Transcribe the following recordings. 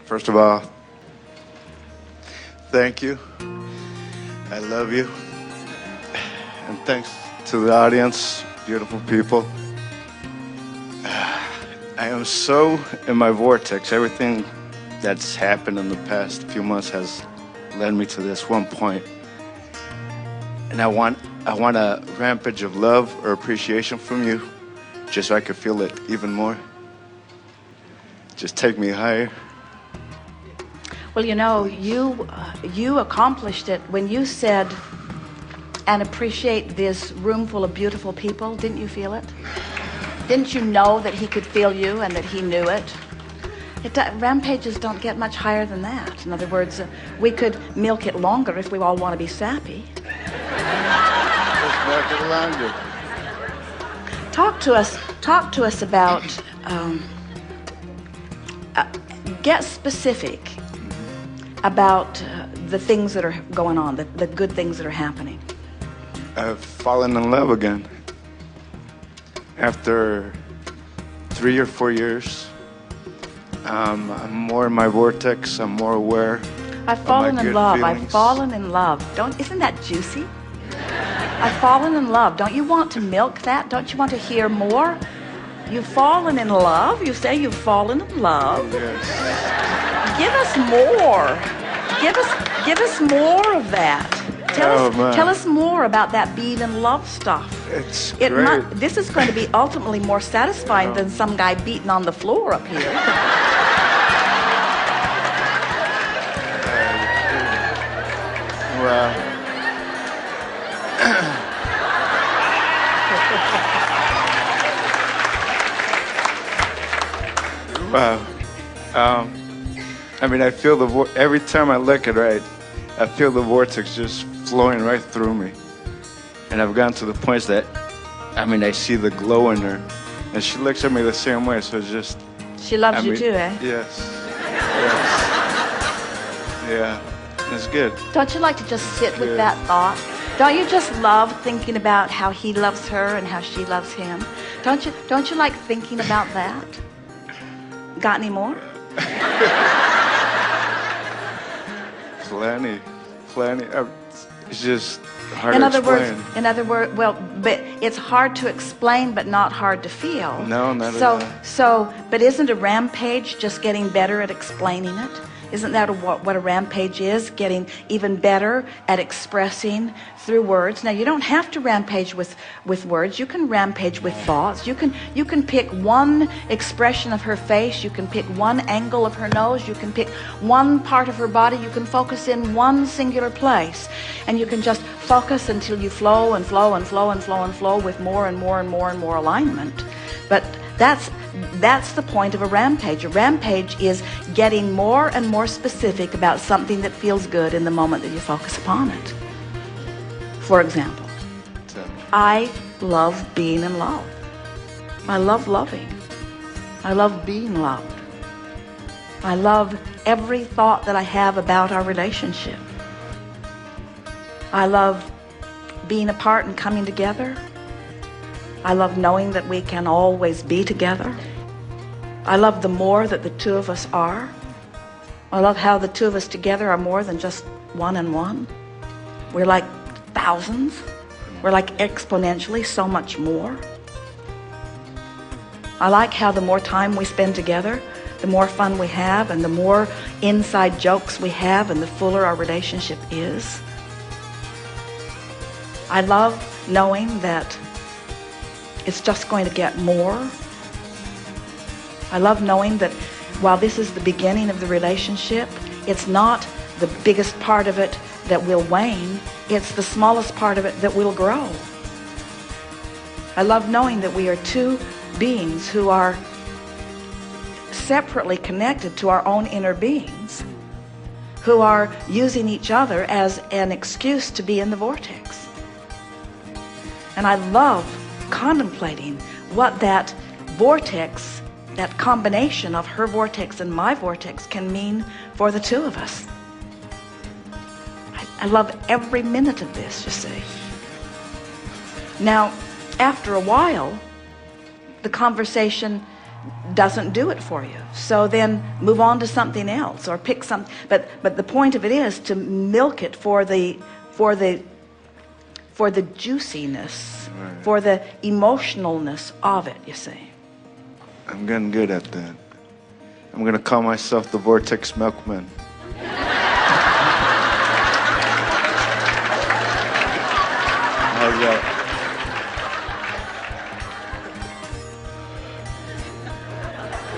First of all, thank you. I love you. And thanks to the audience, beautiful people. I am so in my vortex. Everything that's happened in the past few months has led me to this one point. And I want a rampage of love or appreciation from you, just so I could feel it even more. Just take me higher. Well, you know, you accomplished it when you said, and appreciate this room full of beautiful people. Didn't you feel it? Didn't you know that he could feel you and that he knew it? Rampages don't get much higher than that. In other words, we could milk it longer if we all want to be sappy. Just milk it longer. Talk to us about, get specific about the things that are going on, the good things that are happening. I've fallen in love again. After 3 or 4 years, I'm more in my vortex. I'm more aware. I've fallen in love. Feelings. I've fallen in love. Isn't that juicy? I've fallen in love. Don't you want to milk that? Don't you want to hear more? You've fallen in love? You say you've fallen in love? Yes. Give us more. Give us more of that. Tell us more about that being in love stuff. It's great. This is going to be ultimately more satisfying than some guy beating on the floor up here. Well, wow. I mean, I feel every time I look at her, I feel the vortex just flowing right through me. And I've gotten to the points that, I mean, I see the glow in her. And she looks at me the same way, so it's just... She loves you too, eh? Yes. Yeah, it's good. Don't you like to just sit with that thought? Don't you just love thinking about how he loves her and how she loves him? Don't you like thinking about that? Got any more? Plenty. It's just hard in to other explain. words, well, but it's hard to explain, but not hard to feel. No, not at all. But isn't a rampage just getting better at explaining it? Isn't that what a rampage is? Getting even better at expressing through words. Now, you don't have to rampage with words. You can rampage with thoughts. You can pick one expression of her face. You can pick one angle of her nose. You can pick one part of her body. You can focus in one singular place. And you can just focus until you flow and flow and flow and flow and flow with more and more and more and more alignment. But that's the point of a rampage. A rampage is getting more and more specific about something that feels good in the moment that you focus upon it. For example, I love being in love. I love loving. I love being loved. I love every thought that I have about our relationship. I love being apart and coming together. I love knowing that we can always be together. I love the more that the two of us are. I love how the two of us together are more than just one and one. We're like thousands. We're like exponentially so much more. I like how the more time we spend together, the more fun we have, and the more inside jokes we have, and the fuller our relationship is. I love knowing that it's just going to get more. I love knowing that while this is the beginning of the relationship, it's not the biggest part of it that will wane. It's the smallest part of it that will grow. I love knowing that we are two beings who are separately connected to our own inner beings, who are using each other as an excuse to be in the vortex. And I love contemplating what that vortex, that combination of her vortex and my vortex, can mean for the two of us. I love every minute of this, you see. Now, after a while, the conversation doesn't do it for you. So then move on to something else or pick some. But the point of it is to milk it for the juiciness, right, for the emotionalness of it, you see. I'm getting good at that. I'm gonna call myself the Vortex Milkman. How's that?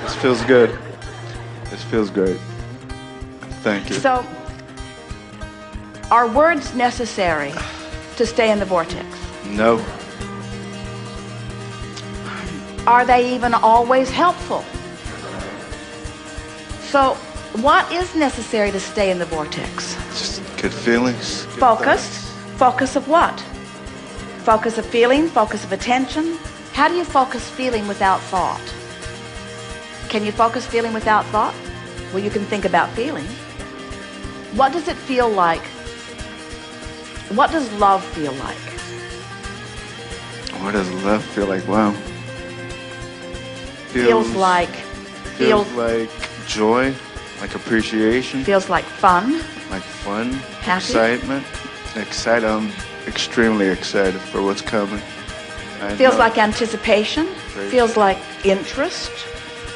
This feels good. This feels great. Thank you. So, are words necessary to stay in the vortex? No. Are they even always helpful? So, what is necessary to stay in the vortex? Just good feelings. Good Focus. thoughts. Focus of what? Focus of feeling, focus of attention. How do you focus feeling without thought? Can you focus feeling without thought? Well, you can think about feeling. What does it feel like? What does love feel like? What does love feel like? Wow. Feels like joy, like appreciation, feels like fun, like fun, happy, excitement. I'm extremely excited for what's coming. feels like anticipation, Great. feels like interest.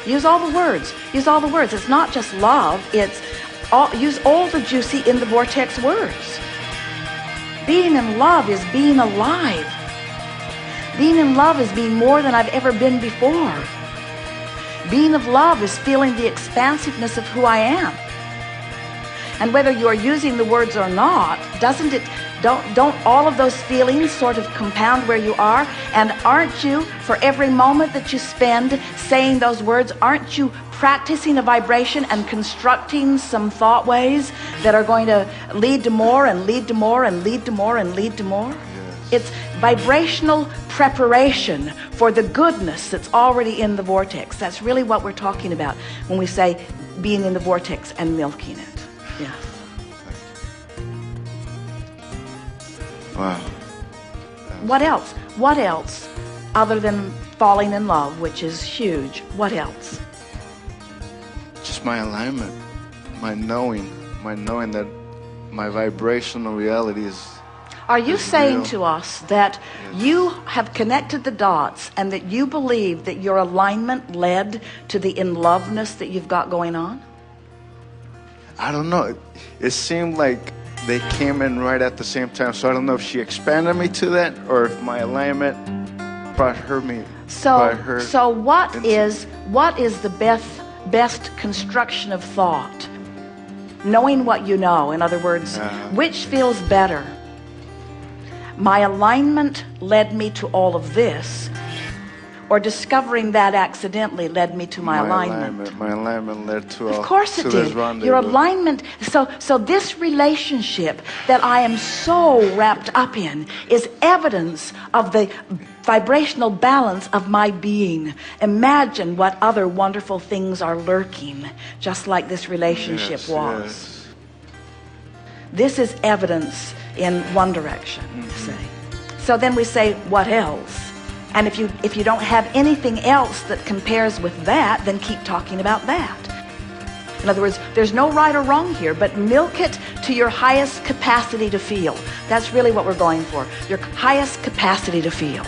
Use all the words. Use all the words. It's not just love. It's use all the juicy in the vortex words. Being in love is being alive. Being in love is being more than I've ever been before. Being of love is feeling the expansiveness of who I am. And whether you are using the words or not, don't all of those feelings sort of compound where you are? And aren't you, for every moment that you spend saying those words, aren't you practicing a vibration and constructing some thought ways that are going to lead to more and lead to more and lead to more and lead to more? Yes. It's vibrational preparation for the goodness that's already in the vortex. That's really what we're talking about when we say being in the vortex and milking it. Yeah. Wow. What else? What else other than falling in love, which is huge? What else? Just my alignment, my knowing that my vibrational reality is. Are you It's saying real. to us that you have connected the dots and that you believe that your alignment led to the in-loveness that you've got going on? I don't know. It seemed like they came in right at the same time. So I don't know if she expanded me to that or if my alignment brought her me. So what into- is the best construction of thought? Knowing what you know, in other words, which feels better? My alignment led me to all of this, or discovering that accidentally led me to my alignment? My alignment led to Of course it did. Your alignment. So this relationship that I am so wrapped up in is evidence of the vibrational balance of my being. Imagine what other wonderful things are lurking, just like this relationship was. Yes. This is evidence in one direction, say. So then we say, what else? And if you don't have anything else that compares with that, then keep talking about that. In other words, there's no right or wrong here, but milk it to your highest capacity to feel. That's really what we're going for, your highest capacity to feel.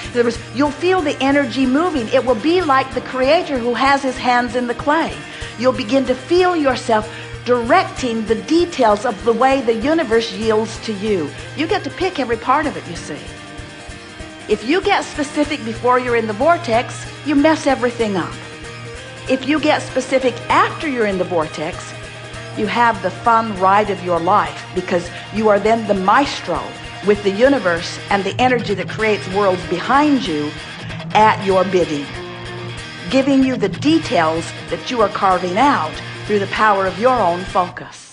In other words, you'll feel the energy moving. It will be like the creator who has his hands in the clay. You'll begin to feel yourself directing the details of the way the universe yields to you. You get to pick every part of it, you see. If you get specific before you're in the vortex, you mess everything up. If you get specific after you're in the vortex, you have the fun ride of your life, because you are then the maestro with the universe and the energy that creates worlds behind you at your bidding, giving you the details that you are carving out through the power of your own focus.